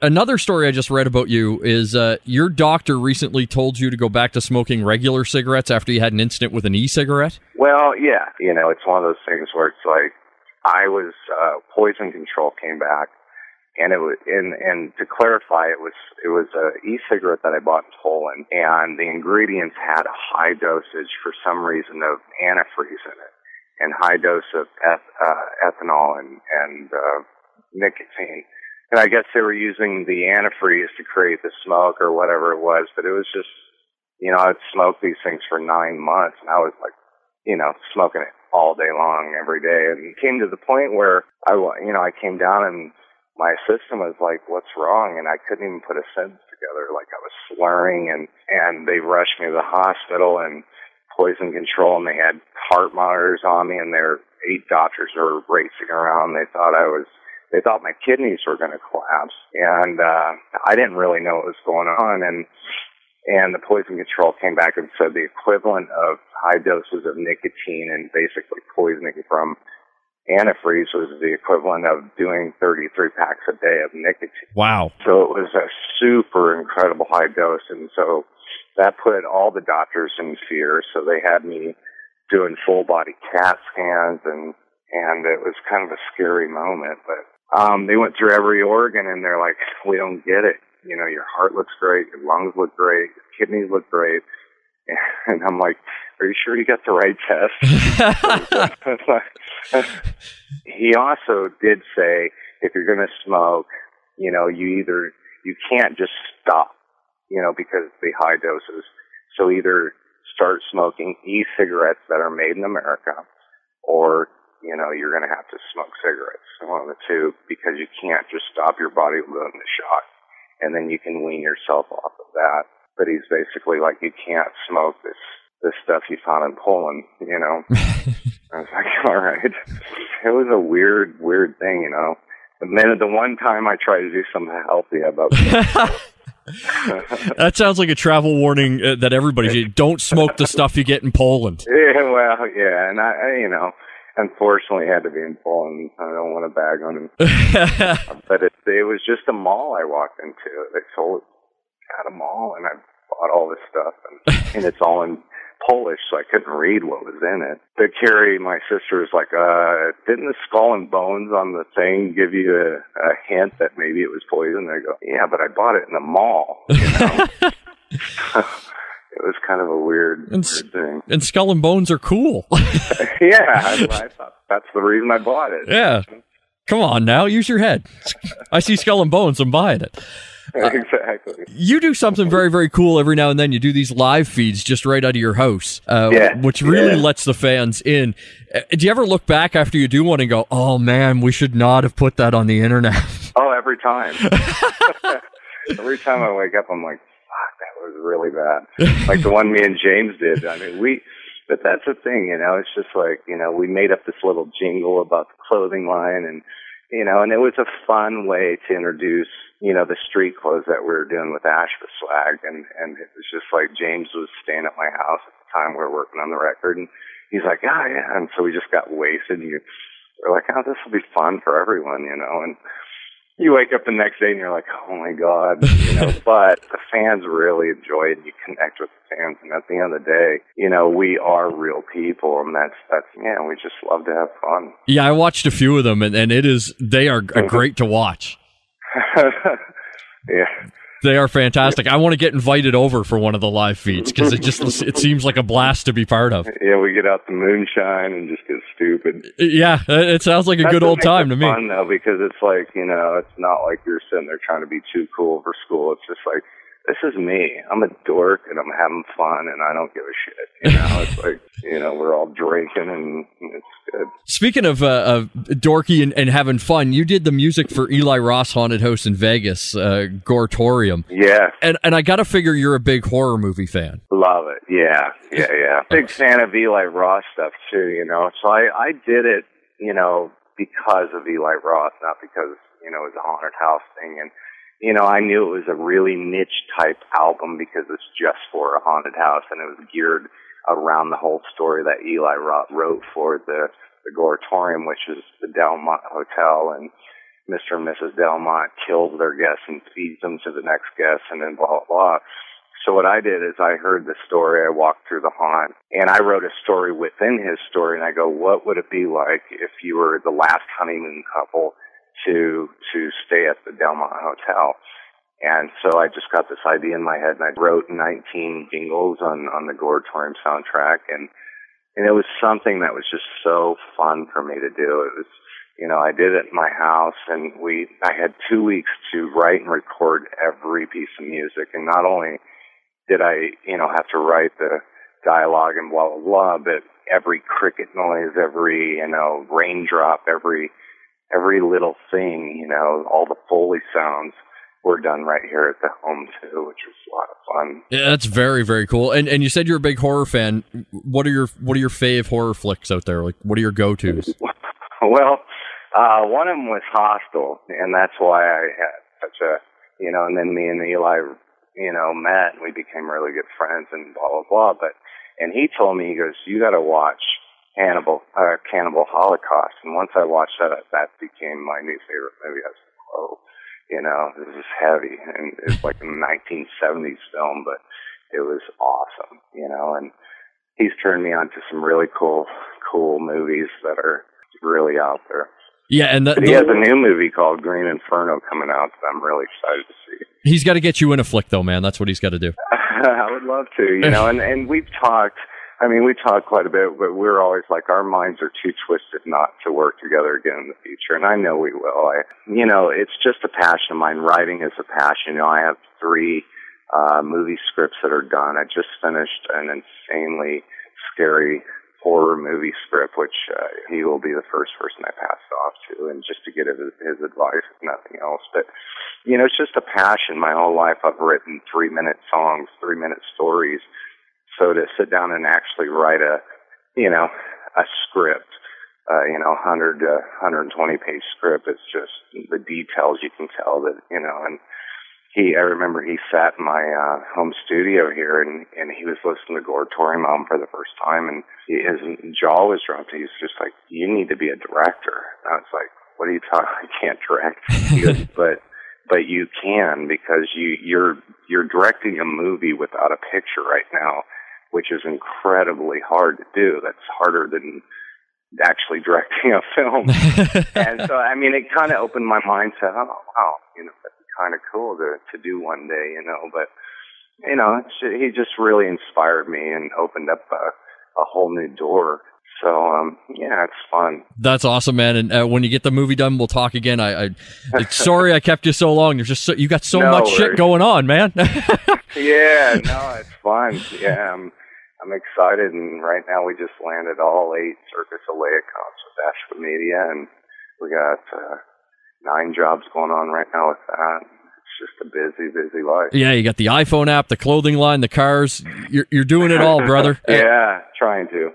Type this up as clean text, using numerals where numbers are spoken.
Another story I just read about you is your doctor recently told you to go back to smoking regular cigarettes after you had an incident with an e-cigarette? Well, yeah. It's one of those things where it's like I was, poison control came back. And it was, and to clarify, it was a e-cigarette that I bought in Poland, and the ingredients had a high dosage for some reason of antifreeze in it, and high dose of ethanol and nicotine. And I guess they were using the antifreeze to create the smoke or whatever it was, but it was just, I'd smoked these things for 9 months, and I was like, smoking it all day long, every day, and it came to the point where I came down and my assistant was like, "What's wrong?" And I couldn't even put a sentence together. Like I was slurring, and they rushed me to the hospital and poison control, and they had heart monitors on me, and their 8 doctors were racing around. They thought my kidneys were going to collapse, and I didn't really know what was going on. And the poison control came back and said the equivalent of high doses of nicotine and basically poisoning from antifreeze was the equivalent of doing 33 packs a day of nicotine. Wow. So it was a super incredible high dose, and so that put all the doctors in fear, so they had me doing full body CAT scans, and it was kind of a scary moment, but they went through every organ, and they're like, "We don't get it. Your heart looks great, your lungs look great, your kidneys look great." And I'm like, "Are you sure you got the right test?" He also did say, if you're going to smoke, you can't just stop, because of the high doses. So either start smoking e-cigarettes that are made in America, or, you're going to have to smoke cigarettes, one of the two, because you can't just stop your body from the shock, and then you can wean yourself off of that. But he's basically like, you can't smoke this stuff you found in Poland, I was like, all right. It was a weird thing, And then the one time I tried to do something healthy about That sounds like a travel warning that everybody don't smoke the stuff you get in Poland. Yeah, well, yeah, and I unfortunately had to be in Poland. I don't want to bag on him. But it was just a mall I walked into. They sold at a mall, and I bought all this stuff, and it's all in Polish, so I couldn't read what was in it. But Carrie, my sister, was like, didn't the skull and bones on the thing give you a hint that maybe it was poison? I go, yeah, but I bought it in the mall, It was kind of a weird thing. And skull and bones are cool. Yeah, I thought that's the reason I bought it. Yeah. Come on now, use your head. I see skull and bones, I'm buying it. Exactly. You do something very, very cool every now and then. You do these live feeds just right out of your house, which really lets the fans in. Do you ever look back after you do one and go, "Oh man, we should not have put that on the internet"? Oh, every time. Every time I wake up, I'm like, "Fuck, that was really bad." Like the one me and James did. I mean, but that's the thing, It's just like, we made up this little jingle about the clothing line, and it was a fun way to introduce, the street clothes that we were doing with Ashba swag. And it was just like James was staying at my house at the time we were working on the record. And he's like, "Oh, yeah." And so we just got wasted. And we're like, "Oh, this will be fun for everyone," And you wake up the next day and you're like, "Oh, my God." But the fans really enjoy it. And you connect with the fans. And at the end of the day, we are real people. And we just love to have fun. Yeah, I watched a few of them, and they are great to watch. Yeah. They are fantastic. I want to get invited over for one of the live feeds because it seems like a blast to be part of. Yeah, we get out the moonshine and just get stupid. Yeah, it sounds like a good old time to me. It's fun though, because it's like, it's not like you're sitting there trying to be too cool for school. It's just like, this is me. I'm a dork and I'm having fun and I don't give a shit. It's like, we're all drinking and it's good. Speaking of dorky and having fun, you did the music for Eli Roth's Haunted House in Vegas, Goretorium. Yeah. And I got to figure you're a big horror movie fan. Love it. Yeah. Big fan of Eli Roth stuff too, So I did it, because of Eli Roth, not because, it was a haunted house thing. And I knew it was a really niche type album because it's just for a haunted house, and it was geared around the whole story that Eli Roth wrote for the Goretorium, which is the Delmont Hotel. And Mr. and Mrs. Delmont kills their guests and feeds them to the next guest, and then blah, blah, blah. So what I did is I heard the story, I walked through the haunt, and I wrote a story within his story, and I go, what would it be like if you were the last honeymoon couple to stay at the Delmont Hotel? And so I just got this idea in my head, and I wrote 19 jingles on the Goratorium soundtrack, and it was something that was just so fun for me to do. It was, I did it in my house, and I had 2 weeks to write and record every piece of music, and not only did I, have to write the dialogue and blah, blah, blah, but every cricket noise, every, raindrop, every little thing, all the Foley sounds were done right here at the home too, which was a lot of fun. Yeah, that's very, very cool. And you said you're a big horror fan. What are your fave horror flicks out there? Like, what are your go-tos? Well, one of them was Hostel, and that's why I had such a, and then me and Eli, met, and we became really good friends and blah, blah, blah. And he told me, he goes, you got to watch Cannibal Holocaust. And once I watched that became my new favorite movie. I was like, whoa, this is heavy. And it's like a 1970s film, but it was awesome, and he's turned me on to some really cool movies that are really out there. Yeah, and he has a new movie called Green Inferno coming out that I'm really excited to see. He's got to get you in a flick, though, man. That's what he's got to do. I would love to, and we've talked. I mean, we talk quite a bit, but we're always like, our minds are too twisted not to work together again in the future, and I know we will. It's just a passion of mine. Writing is a passion. I have 3 movie scripts that are done. I just finished an insanely scary horror movie script, which he will be the first person I passed off to, and just to get his advice, if nothing else. But, it's just a passion. My whole life I've written 3-minute songs, 3-minute stories. So to sit down and actually write a script, 100 to 120 page script, it's just the details you can tell that, and I remember he sat in my home studio here, and he was listening to Goratorium album for the first time, and his jaw was dropped. He was just like, you need to be a director. And I was like, what are you talking? I can't direct. He goes, but you can, because you're directing a movie without a picture right now, which is incredibly hard to do. That's harder than actually directing a film. And so, it kind of opened my mind to, oh, wow, that'd be kind of cool to do one day, but, he just really inspired me and opened up a whole new door. So, it's fun. That's awesome, man. And when you get the movie done, we'll talk again. Sorry I kept you so long. There's just you got so much shit going on, man. Yeah, no, it's fun. Yeah, I'm excited, and right now we just landed all 8 Circus Alea comps with Ashba Media, and we got 9 jobs going on right now with that. It's just a busy, busy life. Yeah, you got the iPhone app, the clothing line, the cars. You're doing it all, brother. Yeah, trying to.